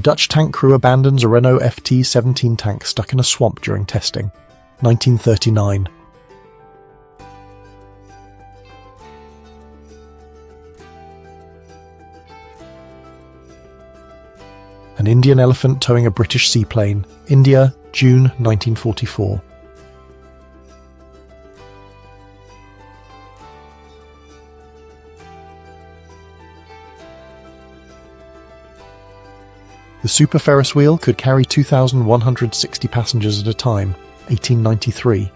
A Dutch tank crew abandons a Renault FT-17 tank stuck in a swamp during testing. 1939. An Indian elephant towing a British seaplane. India, June 1944. The super Ferris wheel could carry 2,160 passengers at a time. 1893.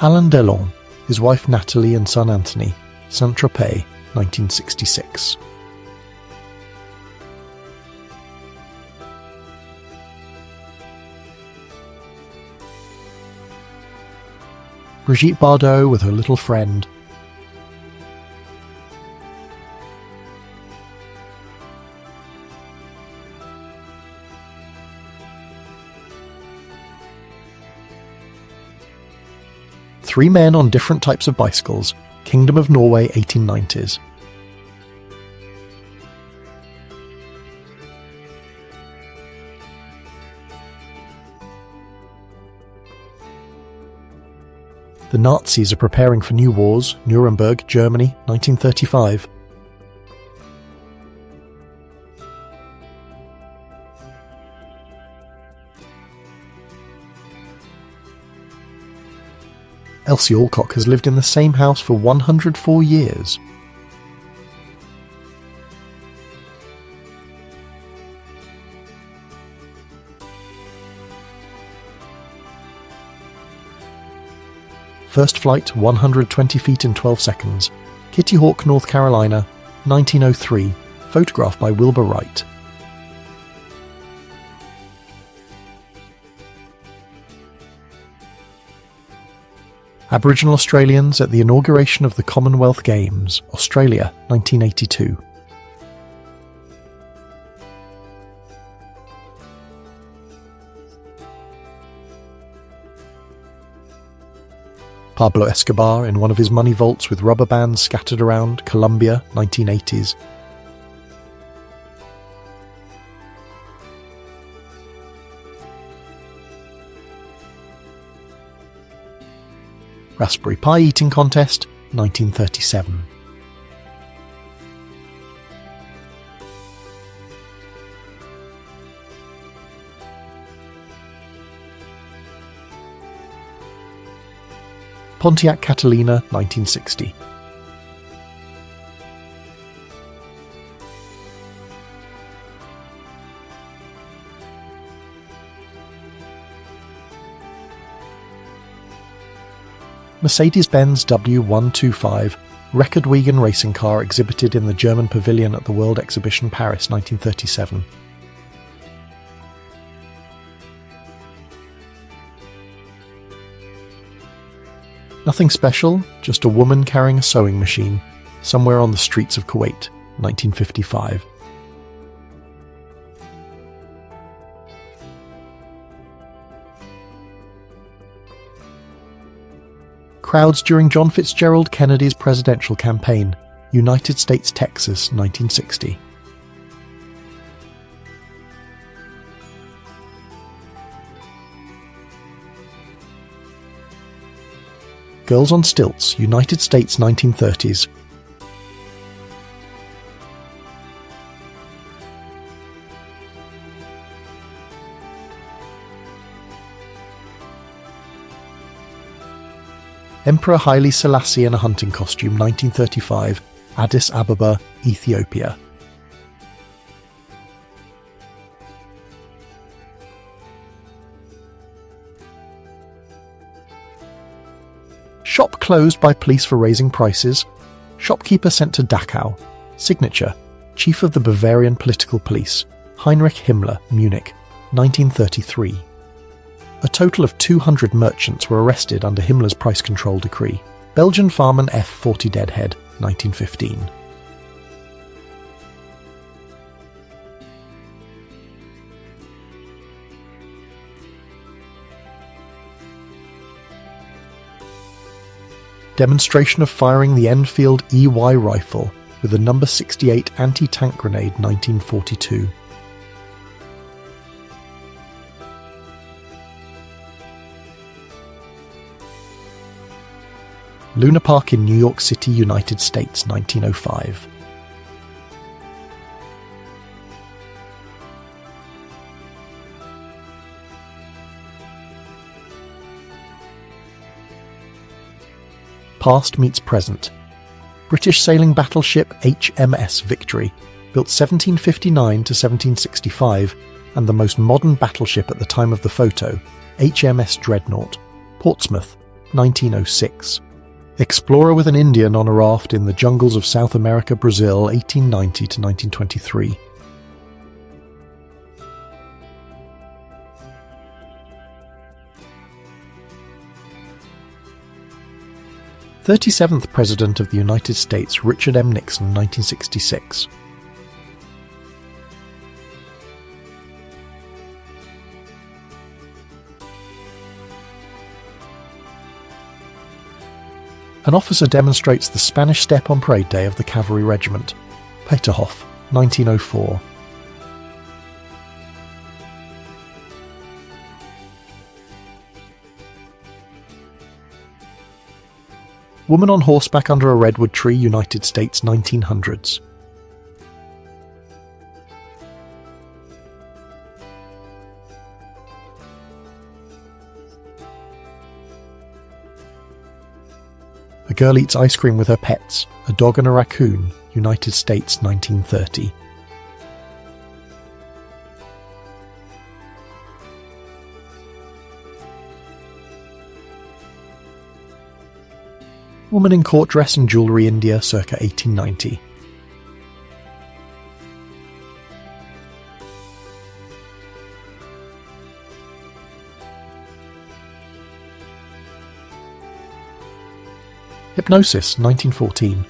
Alain Delon, his wife Natalie and son Anthony, Saint-Tropez, 1966. Brigitte Bardot with her little friend. Three men on different types of bicycles. Kingdom of Norway, 1890s. The Nazis are preparing for new wars. Nuremberg, Germany, 1935. Elsie Alcock has lived in the same house for 104 years. First flight 120 feet in 12 seconds. Kitty Hawk, North Carolina, 1903. Photograph by Wilbur Wright. Aboriginal Australians at the inauguration of the Commonwealth Games, Australia, 1982. Pablo Escobar in one of his money vaults with rubber bands scattered around, Colombia, 1980s. Raspberry Pi eating contest, 1937. Pontiac Catalina, 1960. Mercedes-Benz W125 record wagon racing car exhibited in the German pavilion at the World Exhibition Paris, 1937. Nothing special, just a woman carrying a sewing machine, somewhere on the streets of Kuwait, 1955. Crowds during John Fitzgerald Kennedy's presidential campaign, United States, Texas, 1960. Girls on Stilts, United States, 1930s. Emperor Haile Selassie in a hunting costume, 1935, Addis Ababa, Ethiopia. Shop closed by police for raising prices. Shopkeeper sent to Dachau. Signature: Chief of the Bavarian Political Police, Heinrich Himmler, Munich, 1933. A total of 200 merchants were arrested under Himmler's price control decree. Belgian Farman F40 Deadhead, 1915. Demonstration of firing the Enfield EY rifle with a number 68 anti-tank grenade 1942. Luna Park in New York City, United States, 1905. Past meets present. British sailing battleship HMS Victory, built 1759 to 1765, and the most modern battleship at the time of the photo, HMS Dreadnought, Portsmouth, 1906. Explorer with an Indian on a raft in the jungles of South America, Brazil, 1890 to 1923. / 37th President of the United States, Richard M. Nixon, 1966. An officer demonstrates the Spanish step on parade day of the Cavalry Regiment. Peterhof, 1904. Woman on horseback under a redwood tree, United States, 1900s. A girl eats ice cream with her pets, a dog and a raccoon, United States, 1930. Woman in court dress and jewellery, India, circa 1890. Hypnosis, 1914.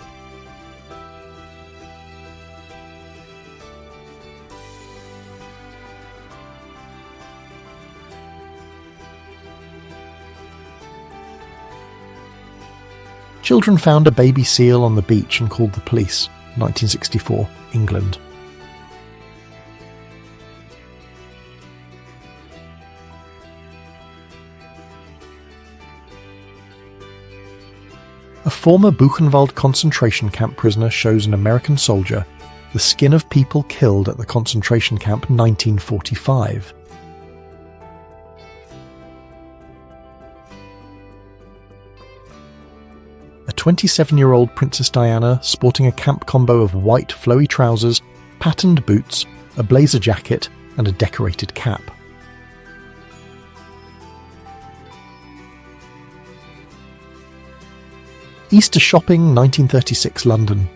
Children found a baby seal on the beach and called the police. 1964, England. A former Buchenwald concentration camp prisoner shows an American soldier the skin of people killed at the concentration camp 1945. A 27-year-old Princess Diana sporting a camp combo of white flowy trousers, patterned boots, a blazer jacket, and a decorated cap. Easter shopping, 1936, London.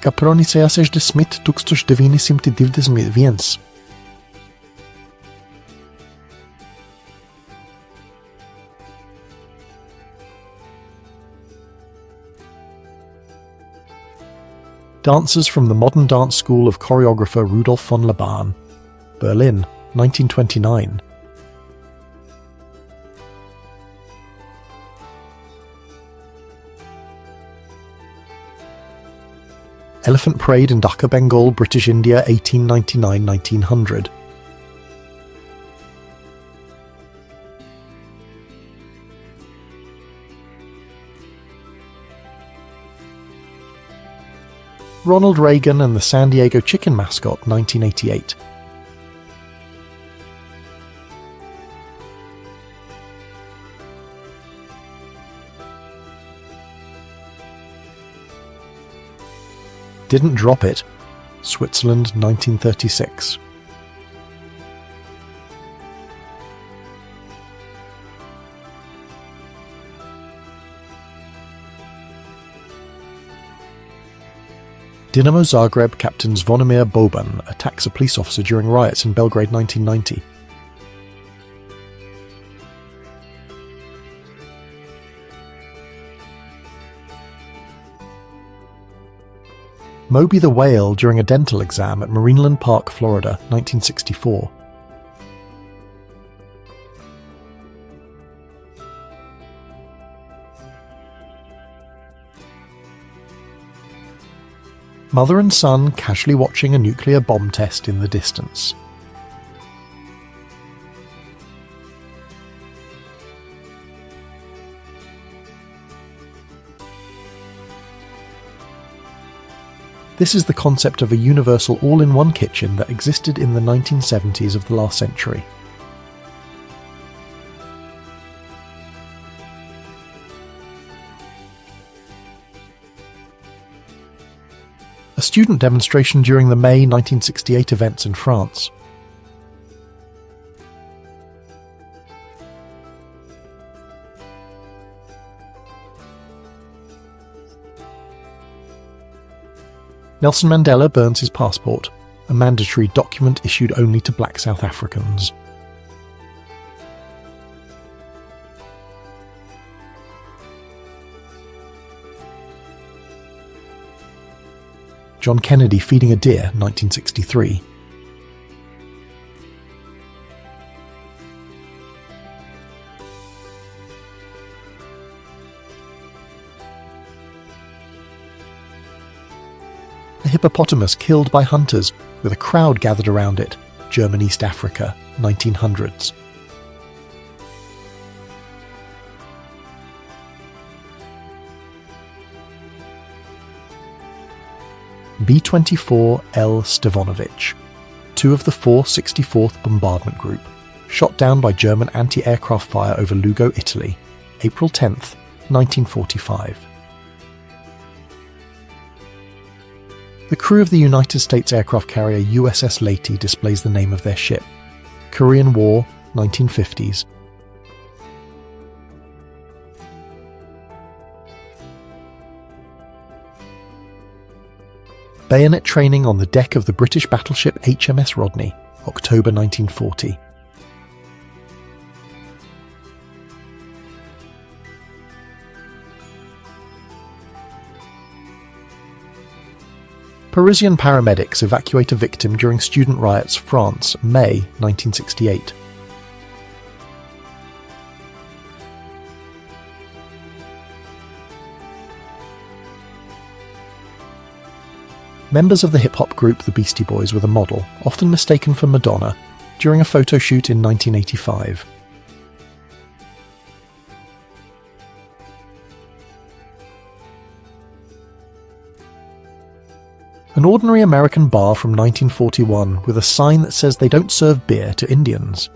Caproni seases de Smith tuxtus divinissim te divdes viens. Dancers from the modern dance school of choreographer Rudolf von Laban. Berlin, 1929. Elephant Parade in Dhaka, Bengal, British India, 1899-1900. Ronald Reagan and the San Diego Chicken mascot, 1988. Didn't drop it. Switzerland, 1936. Dinamo Zagreb captain Zvonimir Boban attacks a police officer during riots in Belgrade, 1990. Moby the whale during a dental exam at Marineland Park, Florida, 1964. Mother and son casually watching a nuclear bomb test in the distance. This is the concept of a universal all-in-one kitchen that existed in the 1970s of the last century. A student demonstration during the May 1968 events in France. Nelson Mandela burns his passport, a mandatory document issued only to black South Africans. John Kennedy feeding a deer, 1963. A hippopotamus killed by hunters with a crowd gathered around it, German East Africa, 1900s. B-24 L. Stevanovic, two of the 464th Bombardment Group, shot down by German anti-aircraft fire over Lugo, Italy, April 10, 1945. The crew of the United States aircraft carrier USS Leyte displays the name of their ship. Korean War, 1950s. Bayonet training on the deck of the British battleship HMS Rodney, October 1940. Parisian paramedics evacuate a victim during student riots, France, May 1968. Members of the hip-hop group The Beastie Boys were the model, often mistaken for Madonna, during a photo shoot in 1985. An ordinary American bar from 1941 with a sign that says they don't serve beer to Indians.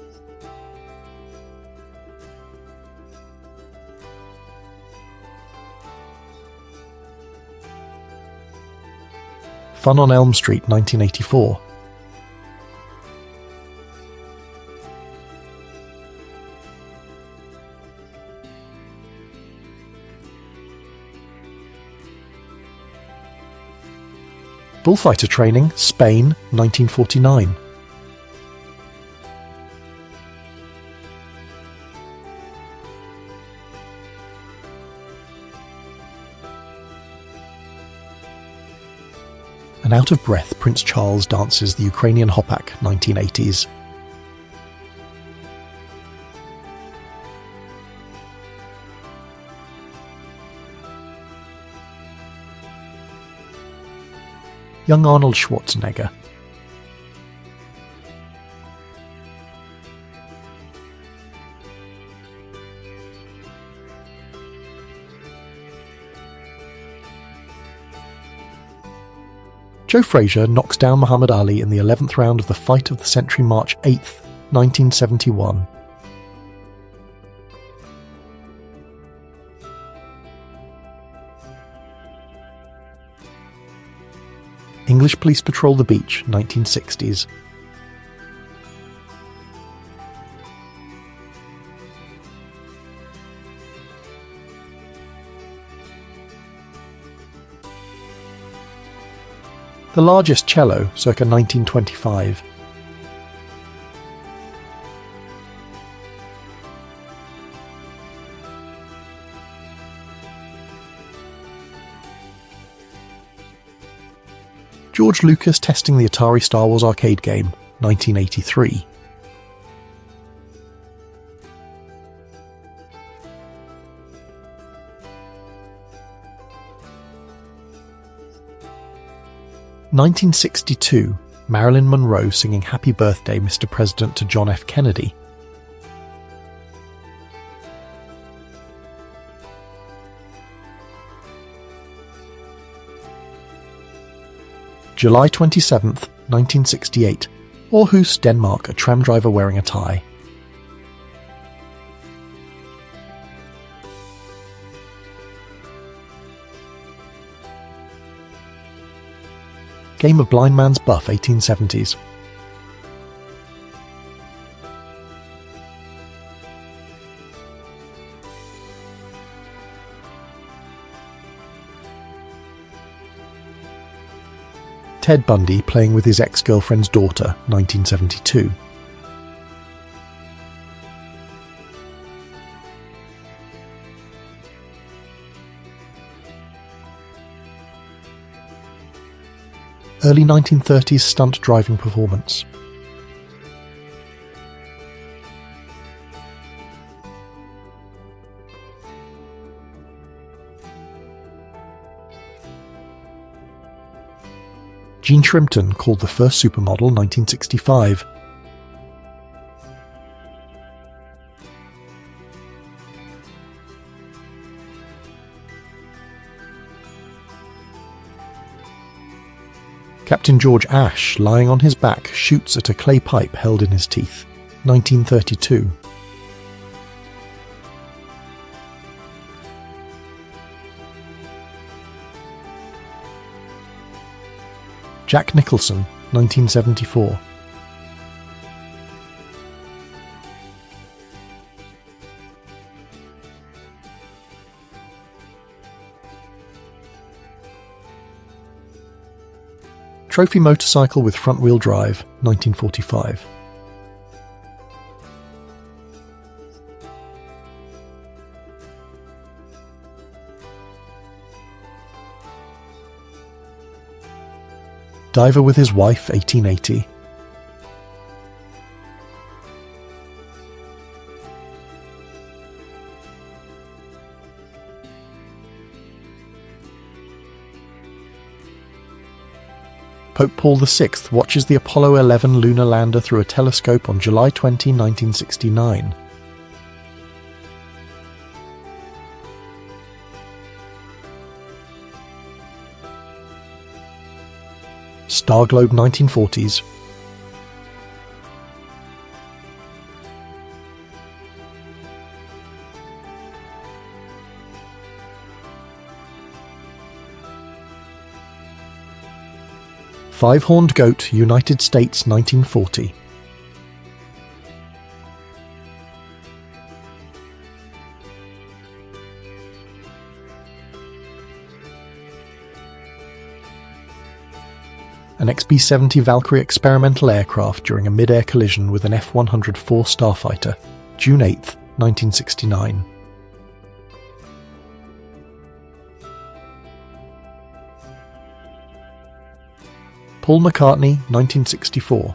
Fun on Elm Street, 1984. Bullfighter training, Spain, 1949. An out-of-breath Prince Charles dances the Ukrainian Hopak, 1980s. Young Arnold Schwarzenegger. Joe Frazier knocks down Muhammad Ali in the 11th round of the Fight of the Century March 8th, 1971. English police patrol the beach, 1960s. The largest cello, circa 1925. George Lucas testing the Atari Star Wars arcade game, 1983. (1962) Marilyn Monroe singing Happy Birthday, Mr. President to John F. Kennedy. July 27th, 1968. Aarhus, Denmark, a tram driver wearing a tie. Game of Blind Man's Buff, 1870s. Ted Bundy playing with his ex-girlfriend's daughter, 1972. Early 1930s stunt driving performance. Jean Shrimpton called the first supermodel, 1965. Captain George Ashe, lying on his back, shoots at a clay pipe held in his teeth, 1932. Jack Nicholson, 1974. Trophy motorcycle with front-wheel drive, 1945. Diver with his wife, 1880. Pope Paul VI watches the Apollo 11 lunar lander through a telescope on July 20, 1969. Star Globe, 1940s. Five-horned goat, United States, 1940. An XB-70 Valkyrie experimental aircraft during a mid-air collision with an F-104 Starfighter, June 8, 1969. Paul McCartney, 1964.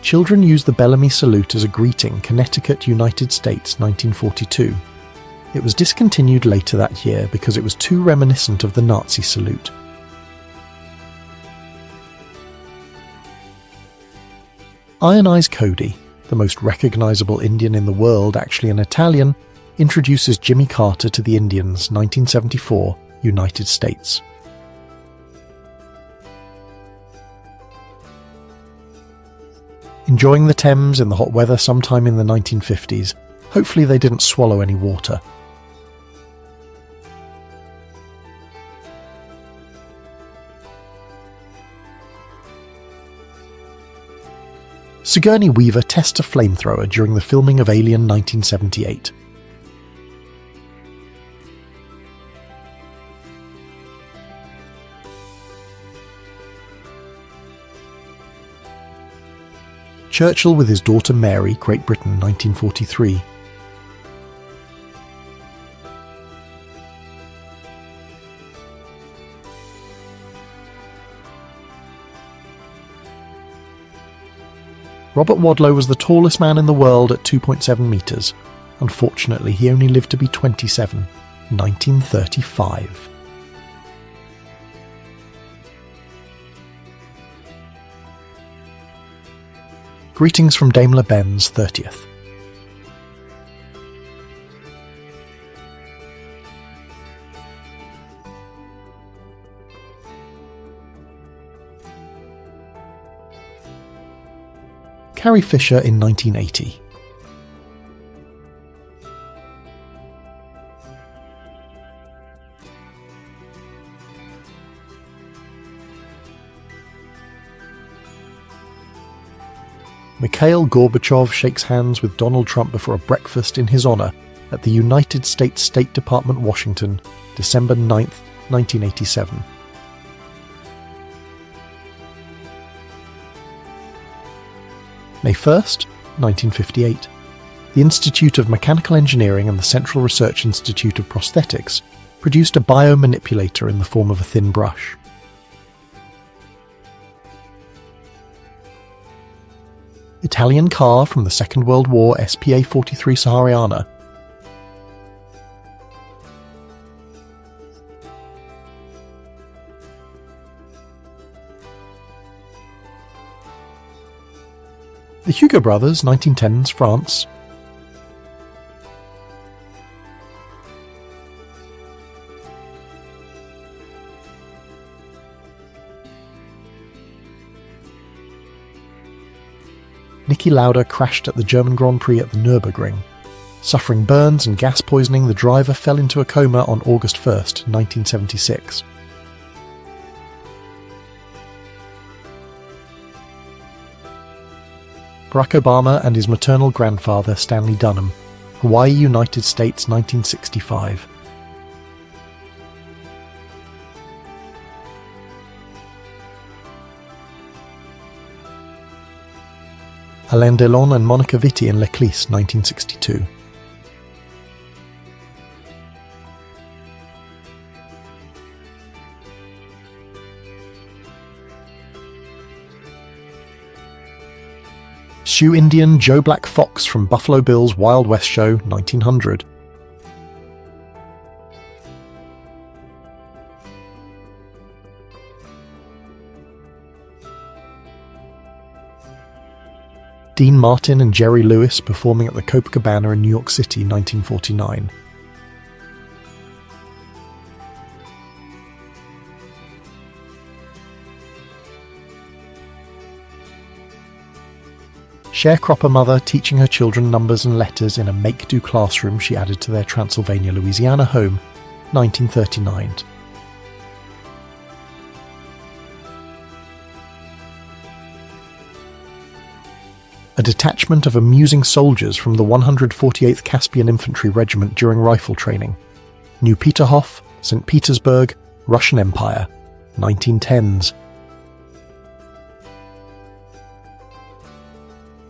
Children use the Bellamy salute as a greeting, Connecticut, United States, 1942. It was discontinued later that year because it was too reminiscent of the Nazi salute. Iron Eyes Cody, the most recognizable Indian in the world, actually an Italian, introduces Jimmy Carter to the Indians, 1974, United States. Enjoying the Thames in the hot weather sometime in the 1950s. Hopefully they didn't swallow any water. Sigourney Weaver tests a flamethrower during the filming of Alien 1978. Churchill with his daughter Mary, Great Britain, 1943. Robert Wadlow was the tallest man in the world at 2.7 metres. Unfortunately, he only lived to be 27, 1935. Greetings from Daimler-Benz, 30th. Carrie Fisher in 1980. Mikhail Gorbachev shakes hands with Donald Trump before a breakfast in his honour at the United States State Department, Washington, December 9th, 1987. May 1st, 1958. The Institute of Mechanical Engineering and the Central Research Institute of Prosthetics produced a biomanipulator in the form of a thin brush. Italian car from the Second World War SPA-43 Sahariana. The Hugo Brothers, 1910s, France. Niki Lauda crashed at the German Grand Prix at the Nürburgring. Suffering burns and gas poisoning, the driver fell into a coma on August 1st, 1976. Barack Obama and his maternal grandfather, Stanley Dunham, Hawaii, United States, 1965. Alain Delon and Monica Vitti in L'Eclisse, 1962. Sioux Indian Joe Black Fox from Buffalo Bill's Wild West Show, 1900. Dean Martin and Jerry Lewis performing at the Copacabana in New York City, 1949. Sharecropper mother teaching her children numbers and letters in a make-do classroom she added to their Transylvania, Louisiana home, 1939. A detachment of amusing soldiers from the 148th Caspian Infantry Regiment during rifle training. New Peterhof, St. Petersburg, Russian Empire, 1910s.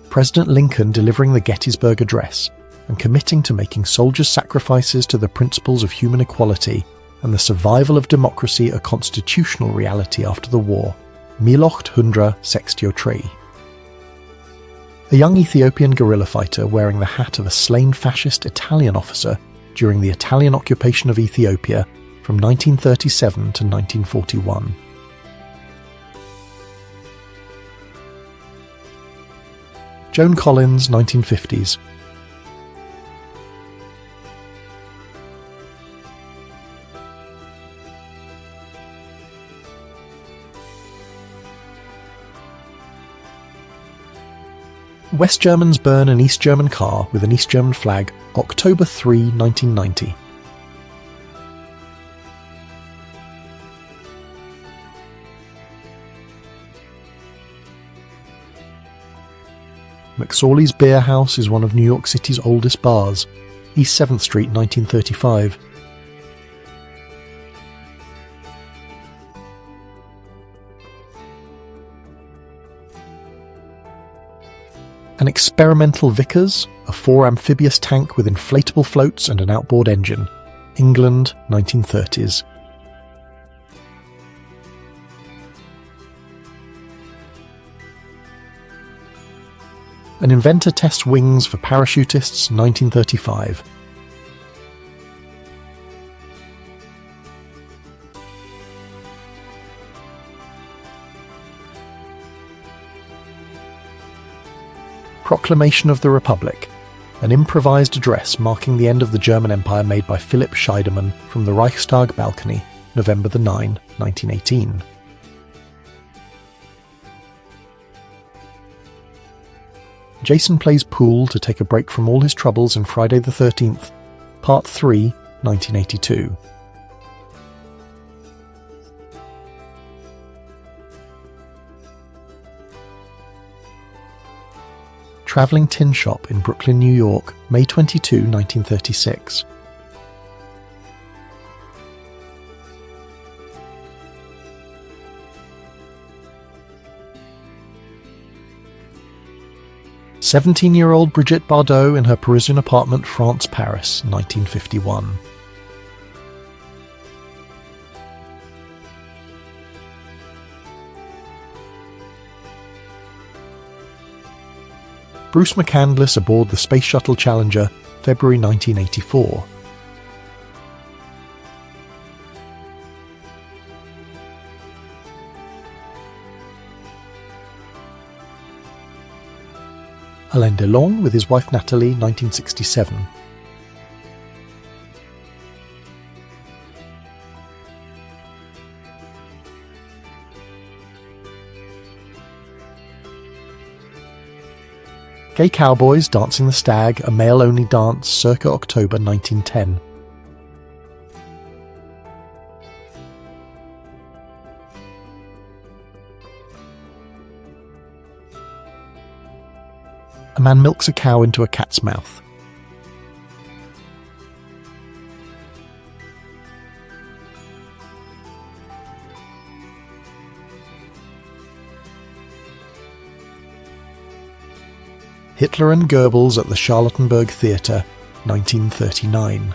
President Lincoln delivering the Gettysburg Address and committing to making soldiers' sacrifices to the principles of human equality and the survival of democracy a constitutional reality after the war. 1863. A young Ethiopian guerrilla fighter wearing the hat of a slain fascist Italian officer during the Italian occupation of Ethiopia from 1937 to 1941. Joan Collins, 1950s. West Germans burn an East German car with an East German flag, October 3, 1990. McSorley's Beer House is one of New York City's oldest bars, East 7th Street, 1935. An experimental Vickers, a 4 amphibious tank with inflatable floats and an outboard engine. England, 1930s. An inventor tests wings for parachutists, 1935. Proclamation of the Republic, an improvised address marking the end of the German Empire made by Philipp Scheidemann from the Reichstag balcony, November 9, 1918. Jason plays pool to take a break from all his troubles in Friday the 13th, Part 3, 1982. Travelling Tin Shop in Brooklyn, New York, May 22, 1936. "17-year-old Brigitte Bardot in her Parisian apartment, France, Paris, 1951. Bruce McCandless aboard the Space Shuttle Challenger, February 1984. Alain Delon with his wife Nathalie, 1967. Gay Cowboys Dancing the Stag, a male-only dance circa October 1910. A man milks a cow into a cat's mouth. Hitler and Goebbels at the Charlottenburg Theatre, 1939.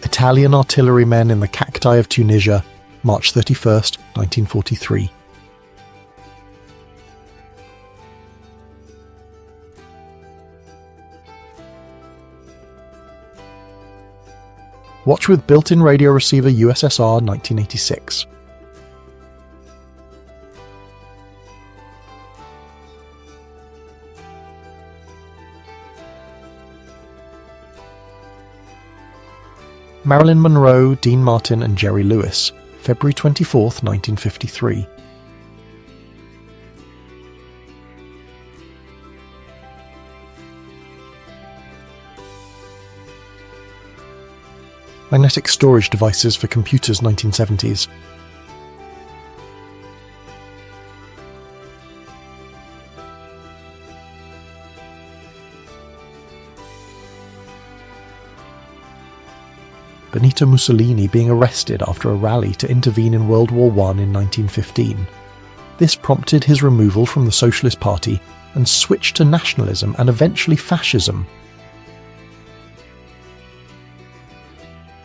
Italian artillerymen in the cacti of Tunisia, March 31st, 1943. Watch with built-in radio receiver USSR, 1986. Marilyn Monroe, Dean Martin and Jerry Lewis, February 24th, 1953. Magnetic storage devices for computers, 1970s. Benito Mussolini being arrested after a rally to intervene in World War I in 1915. This prompted his removal from the Socialist Party and switch to nationalism and eventually fascism.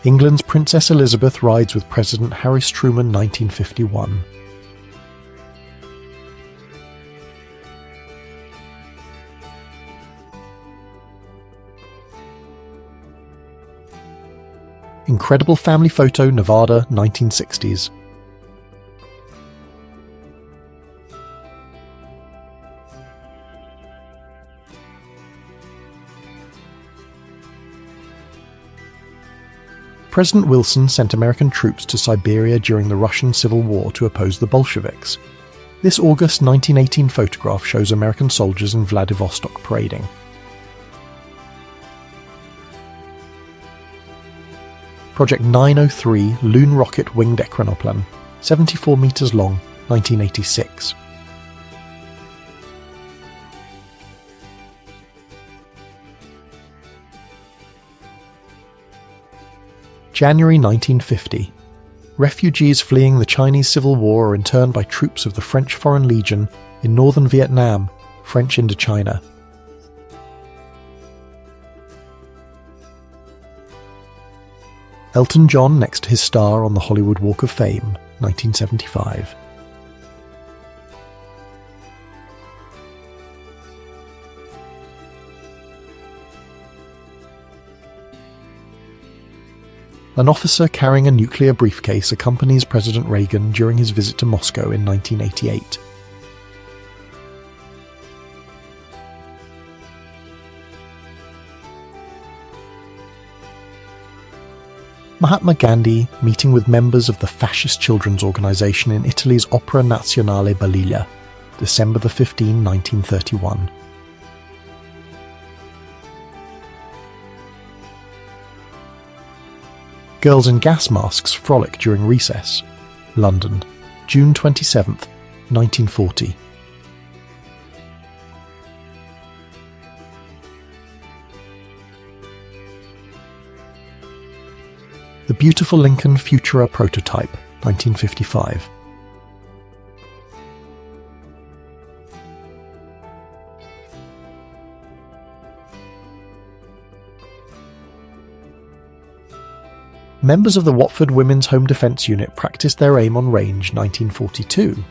England's Princess Elizabeth rides with President Harry Truman, 1951. Incredible Family Photo, Nevada, 1960s. President Wilson sent American troops to Siberia during the Russian Civil War to oppose the Bolsheviks. This August 1918 photograph shows American soldiers in Vladivostok parading. Project 903 Loon Rocket Winged Echronoplan, 74 meters long, 1986. January 1950. Refugees fleeing the Chinese Civil War are interned by troops of the French Foreign Legion in northern Vietnam, French Indochina. Elton John next to his star on the Hollywood Walk of Fame, 1975. An officer carrying a nuclear briefcase accompanies President Reagan during his visit to Moscow in 1988. Mahatma Gandhi meeting with members of the fascist children's organisation in Italy's Opera Nazionale Balilla, December 15, 1931. Girls in gas masks frolic during recess, London, June 27, 1940. The beautiful Lincoln Futura prototype, 1955. Members of the Watford Women's Home Defence Unit practiced their aim on range, 1942.